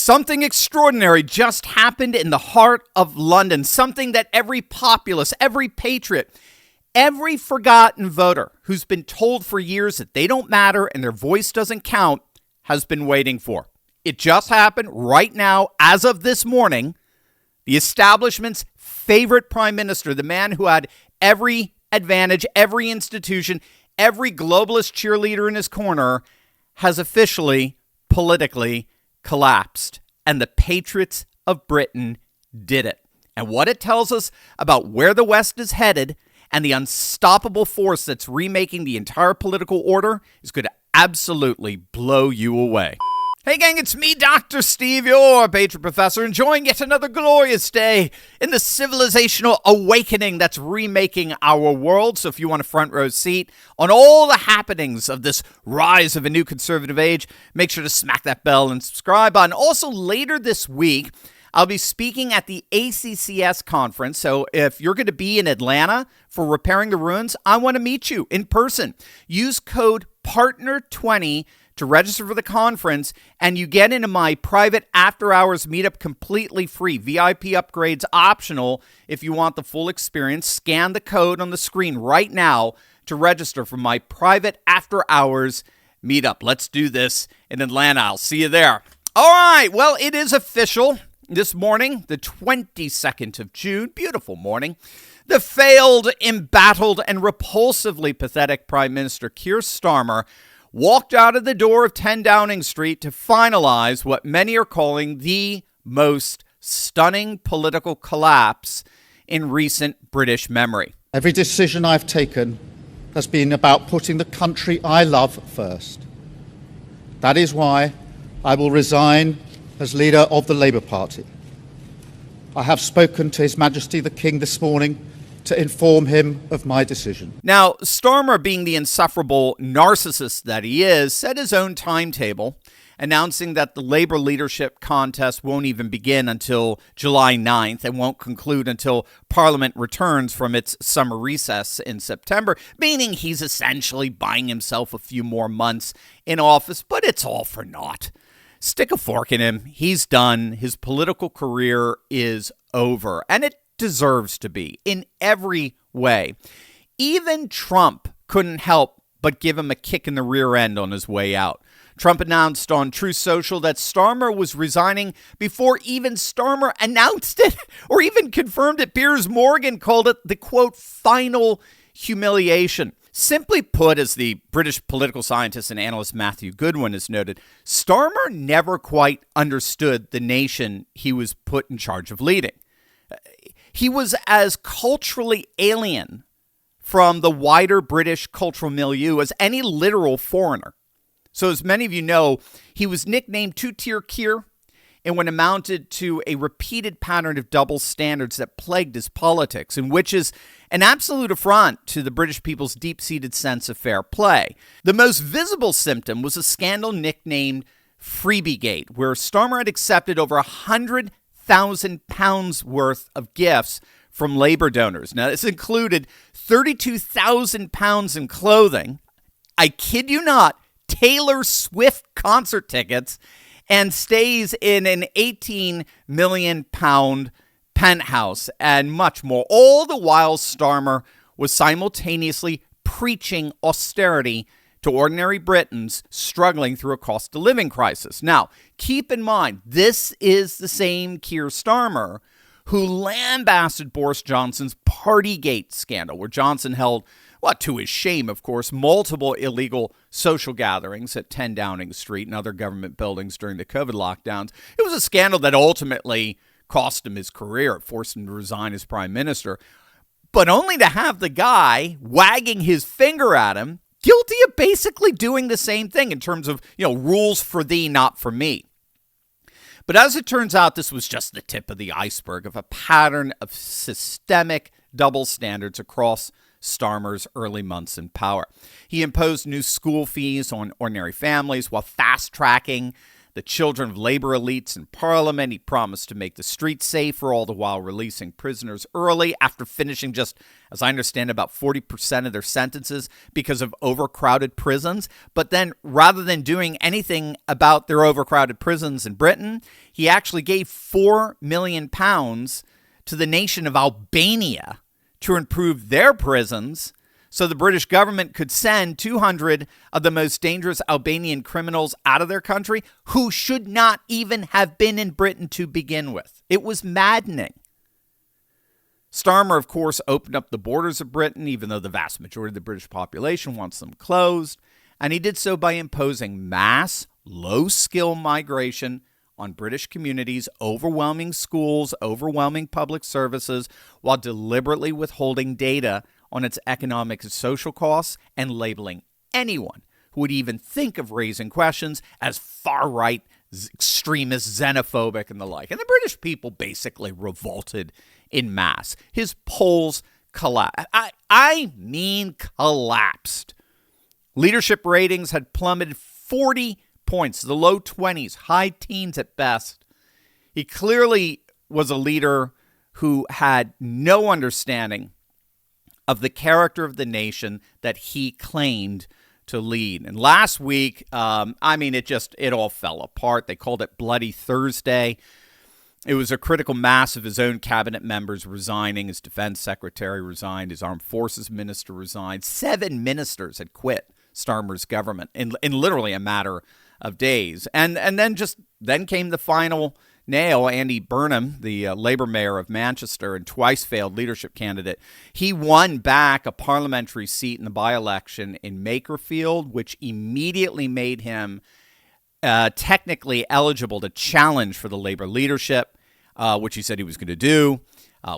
Something extraordinary just happened in the heart of London. Something that every populace, every patriot, every forgotten voter who's been told for years that they don't matter and their voice doesn't count has been waiting for. It just happened right now, as of this morning. The establishment's favorite prime minister, the man who had every advantage, every institution, every globalist cheerleader in his corner, has officially, politically collapsed. And the patriots of Britain did it. And what it tells us about where the West is headed and the unstoppable force that's remaking the entire political order is going to absolutely blow you away. Hey gang, it's me, Dr. Steve, your Patriot Professor, enjoying yet another glorious day in the civilizational awakening that's remaking our world. So if you want a front row seat on all the happenings of this rise of a new conservative age, make sure to smack that bell and subscribe button. Also, later this week, I'll be speaking at the ACCS conference. So if you're going to be in Atlanta for Repairing the Ruins, I want to meet you in person. Use code PARTNER20 to register for the conference, and you get into my private after-hours meetup completely free. VIP upgrades optional if you want the full experience. Scan the code on the screen right now to register for my private after-hours meetup. Let's do this in Atlanta. I'll see you there. All right, well, it is official. This morning, the 22nd of June, beautiful morning, the failed, embattled, and repulsively pathetic Prime Minister Keir Starmer walked out of the door of 10 Downing Street to finalize what many are calling the most stunning political collapse in recent British memory. Every decision I've taken has been about putting the country I love first. That is why I will resign as leader of the Labour Party. I have spoken to His Majesty the King this morning to inform him of my decision. Now, Starmer, being the insufferable narcissist that he is, set his own timetable, announcing that the Labour leadership contest won't even begin until July 9th and won't conclude until Parliament returns from its summer recess in September, meaning he's essentially buying himself a few more months in office, but it's all for naught. Stick a fork in him. He's done. His political career is over, and it deserves to be in every way. Even Trump couldn't help but give him a kick in the rear end on his way out. Trump announced on Truth Social that Starmer was resigning before even Starmer announced it or even confirmed it. Piers Morgan called it the, quote, final humiliation. Simply put, as the British political scientist and analyst Matthew Goodwin has noted, Starmer never quite understood the nation he was put in charge of leading. He was as culturally alien from the wider British cultural milieu as any literal foreigner. So as many of you know, he was nicknamed Two-Tier Keir in what amounted to a repeated pattern of double standards that plagued his politics, and which is an absolute affront to the British people's deep-seated sense of fair play. The most visible symptom was a scandal nicknamed Freebiegate, where Starmer had accepted over £100,000 worth of gifts from Labour donors. Now, this included £32,000 in clothing, I kid you not, Taylor Swift concert tickets, and stays in an £18 million penthouse, and much more. All the while, Starmer was simultaneously preaching austerity to ordinary Britons struggling through a cost of living crisis. Now, keep in mind, this is the same Keir Starmer who lambasted Boris Johnson's Partygate scandal, where Johnson held, well, to his shame, of course, multiple illegal social gatherings at 10 Downing Street and other government buildings during the COVID lockdowns. It was a scandal that ultimately cost him his career. It forced him to resign as prime minister, but only to have the guy wagging his finger at him, guilty of basically doing the same thing in terms of, rules for thee, not for me. But as it turns out, this was just the tip of the iceberg of a pattern of systemic double standards across Starmer's early months in power. He imposed new school fees on ordinary families while fast-tracking the children of labor elites in parliament. He promised to make the streets safer, all the while releasing prisoners early after finishing just, as I understand, about 40% of their sentences because of overcrowded prisons. But then rather than doing anything about their overcrowded prisons in Britain, he actually gave £4 million to the nation of Albania to improve their prisons so the British government could send 200 of the most dangerous Albanian criminals out of their country who should not even have been in Britain to begin with. It was maddening. Starmer, of course, opened up the borders of Britain, even though the vast majority of the British population wants them closed. And he did so by imposing mass, low-skill migration on British communities, overwhelming schools, overwhelming public services, while deliberately withholding data on its economic and social costs and labeling anyone who would even think of raising questions as far-right, extremist, xenophobic, and the like. And the British people basically revolted in mass. His polls collapsed. I mean collapsed. Leadership ratings had plummeted 40 points, the low 20s, high teens at best. He clearly was a leader who had no understanding of the character of the nation that he claimed to lead. And last week, it all fell apart. They called it Bloody Thursday. It was a critical mass of his own cabinet members resigning. His defense secretary resigned. His armed forces minister resigned. 7 ministers had quit Starmer's government in literally a matter of days. And then came the final nail. Andy Burnham, the Labour mayor of Manchester and twice failed leadership candidate, he won back a parliamentary seat in the by-election in Makerfield, which immediately made him technically eligible to challenge for the Labour leadership, which he said he was going to do.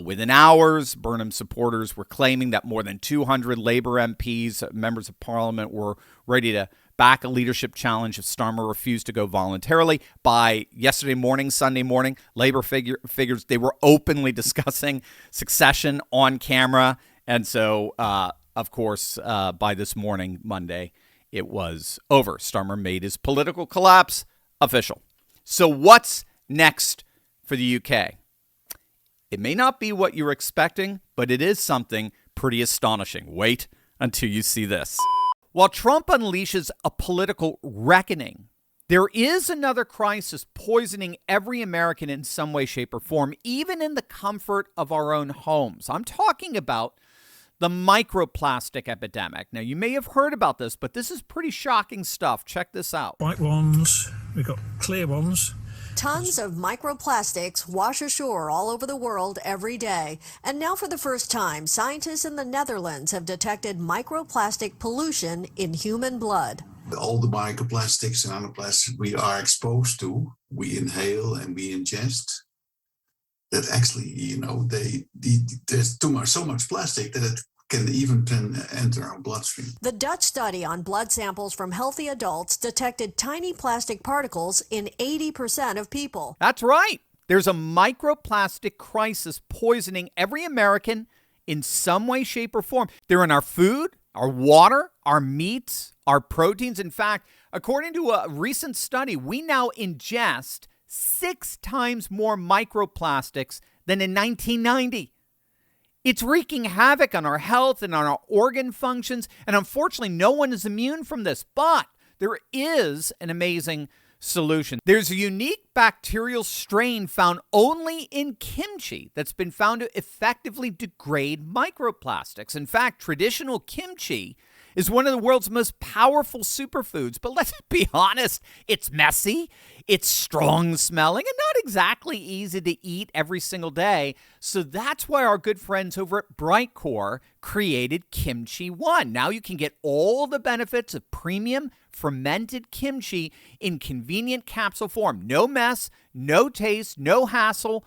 Within hours, Burnham's supporters were claiming that more than 200 Labour MPs, members of Parliament, were ready to back a leadership challenge if Starmer refused to go voluntarily. By yesterday morning, Sunday morning, Labour figures they were openly discussing succession on camera. And so, of course, by this morning, Monday, it was over. Starmer made his political collapse official. So what's next for the UK? It may not be what you're expecting, but it is something pretty astonishing. Wait until you see this. While Trump unleashes a political reckoning, there is another crisis poisoning every American in some way, shape, or form, even in the comfort of our own homes. I'm talking about the microplastic epidemic. Now, you may have heard about this, but this is pretty shocking stuff. Check this out. White ones, we've got clear ones. Tons of microplastics wash ashore all over the world every day. And now for the first time, scientists in the Netherlands have detected microplastic pollution in human blood. All the microplastics and nanoplastics we are exposed to, we inhale and we ingest, that actually, there's so much plastic that it can even enter our bloodstream. The Dutch study on blood samples from healthy adults detected tiny plastic particles in 80% of people. That's right. There's a microplastic crisis poisoning every American in some way, shape, or form. They're in our food, our water, our meats, our proteins. In fact, according to a recent study, we now ingest 6 times more microplastics than in 1990. It's wreaking havoc on our health and on our organ functions, and unfortunately, no one is immune from this. But there is an amazing solution. There's a unique bacterial strain found only in kimchi that's been found to effectively degrade microplastics. In fact, traditional kimchi is one of the world's most powerful superfoods. But let's be honest, it's messy, it's strong smelling, and not exactly easy to eat every single day. So that's why our good friends over at Brightcore created Kimchi One. Now you can get all the benefits of premium fermented kimchi in convenient capsule form. No mess, no taste, no hassle.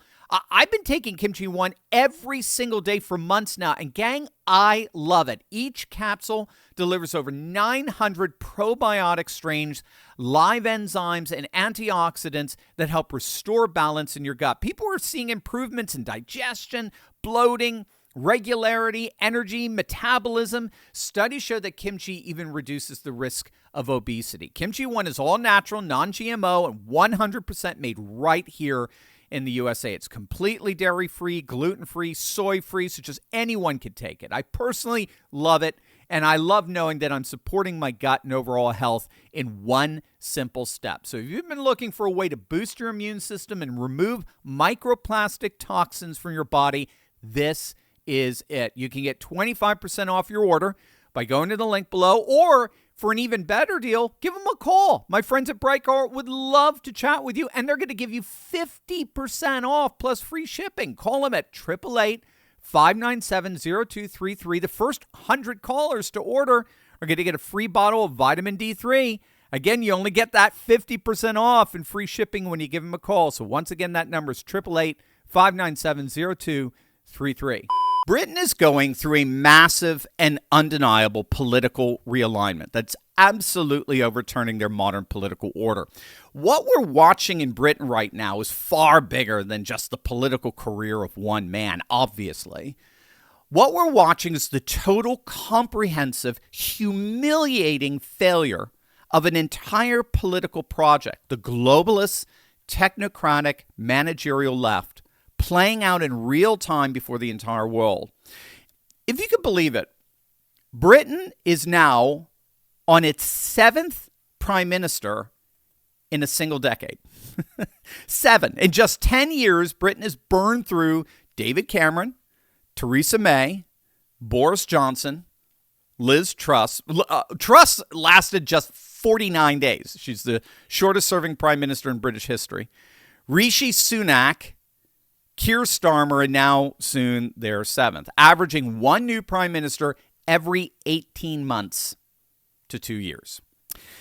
I've been taking Kimchi One every single day for months now, and gang, I love it. Each capsule delivers over 900 probiotic strains, live enzymes, and antioxidants that help restore balance in your gut. People are seeing improvements in digestion, bloating, regularity, energy, metabolism. Studies show that kimchi even reduces the risk of obesity. Kimchi One is all natural, non-GMO, and 100% made right here in the USA. It's completely dairy-free, gluten-free, soy-free, so just anyone can take it. I personally love it, and I love knowing that I'm supporting my gut and overall health in one simple step. So if you've been looking for a way to boost your immune system and remove microplastic toxins from your body, this is it. You can get 25% off your order by going to the link below, or for an even better deal, give them a call. My friends at Brightcore would love to chat with you, and they're going to give you 50% off plus free shipping. Call them at 888-597-0233. The first 100 callers to order are going to get a free bottle of vitamin D3. Again, you only get that 50% off and free shipping when you give them a call. So once again, that number is 888-597-0233. Britain is going through a massive and undeniable political realignment that's absolutely overturning their modern political order. What we're watching in Britain right now is far bigger than just the political career of one man, obviously. What we're watching is the total, comprehensive, humiliating failure of an entire political project, the globalist, technocratic, managerial left, playing out in real time before the entire world. If you could believe it, Britain is now on its 7th prime minister in a single decade. 7. In just 10 years, Britain has burned through David Cameron, Theresa May, Boris Johnson, Liz Truss. Truss lasted just 49 days. She's the shortest serving prime minister in British history. Rishi Sunak, Keir Starmer, and now soon their 7th, averaging one new prime minister every 18 months to 2 years.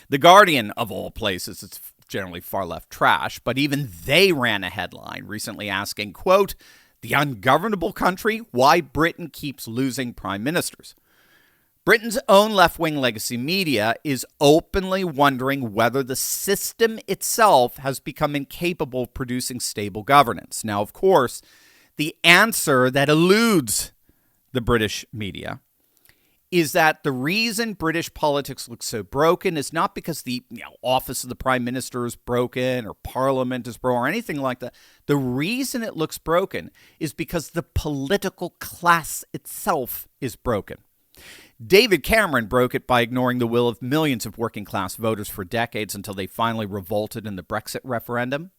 The Guardian, of all places, it's generally far left trash, but even they ran a headline recently asking, quote, "The ungovernable country, why Britain keeps losing prime ministers." Britain's own left-wing legacy media is openly wondering whether the system itself has become incapable of producing stable governance. Now, of course, the answer that eludes the British media is that the reason British politics looks so broken is not because the office of the prime minister is broken or parliament is broken or anything like that. The reason it looks broken is because the political class itself is broken. David Cameron broke it by ignoring the will of millions of working-class voters for decades until they finally revolted in the Brexit referendum.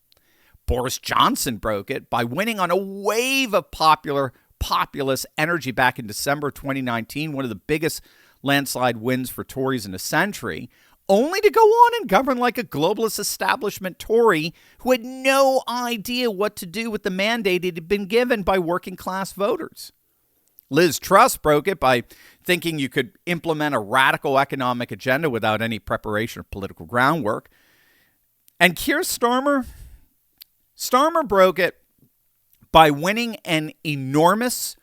Boris Johnson broke it by winning on a wave of populist energy back in December 2019, one of the biggest landslide wins for Tories in a century, only to go on and govern like a globalist establishment Tory who had no idea what to do with the mandate it had been given by working-class voters. Liz Truss broke it by thinking you could implement a radical economic agenda without any preparation or political groundwork. And Keir Starmer broke it by winning an enormous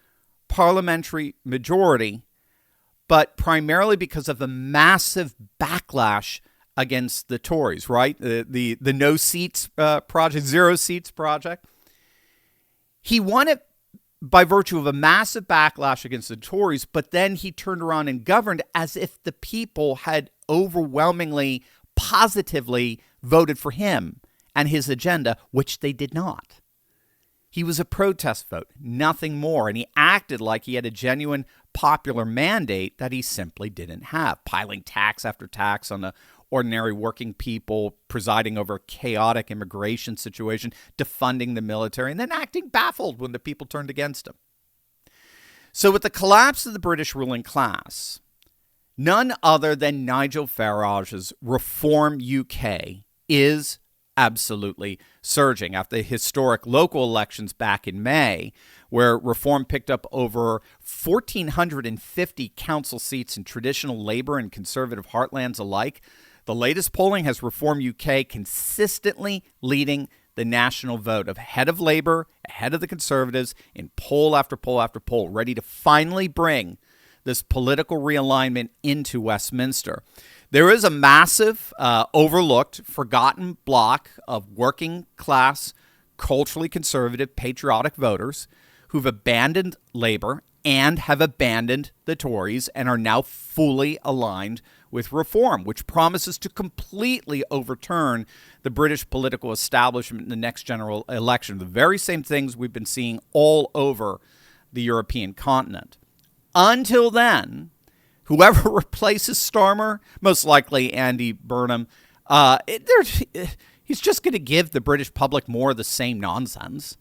parliamentary majority, but primarily because of a massive backlash against the Tories, right? The no seats project, 0 seats project. He won it by virtue of a massive backlash against the Tories, but then he turned around and governed as if the people had overwhelmingly, positively voted for him and his agenda, which they did not. He was a protest vote, nothing more, and he acted like he had a genuine popular mandate that he simply didn't have, piling tax after tax on the ordinary working people, presiding over a chaotic immigration situation, defunding the military, and then acting baffled when the people turned against him. So with the collapse of the British ruling class, none other than Nigel Farage's Reform UK is absolutely surging after the historic local elections back in May, where Reform picked up over 1,450 council seats in traditional Labour and Conservative heartlands alike. The latest polling has Reform UK consistently leading the national vote, ahead of Labour, ahead of the Conservatives, in poll after poll after poll, ready to finally bring this political realignment into Westminster. There is a massive, overlooked, forgotten block of working class, culturally conservative, patriotic voters who've abandoned Labour and have abandoned the Tories and are now fully aligned with reform, which promises to completely overturn the British political establishment in the next general election. The very same things we've been seeing all over the European continent. Until then, whoever replaces Starmer, most likely Andy Burnham, he's just going to give the British public more of the same nonsense.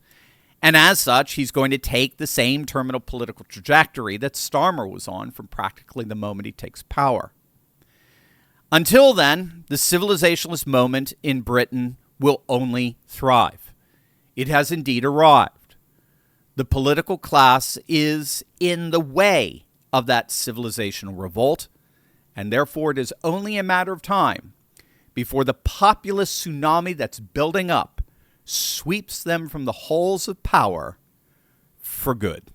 And as such, he's going to take the same terminal political trajectory that Starmer was on from practically the moment he takes power. Until then, the civilizationalist moment in Britain will only thrive. It has indeed arrived. The political class is in the way of that civilizational revolt, and therefore it is only a matter of time before the populist tsunami that's building up sweeps them from the halls of power for good.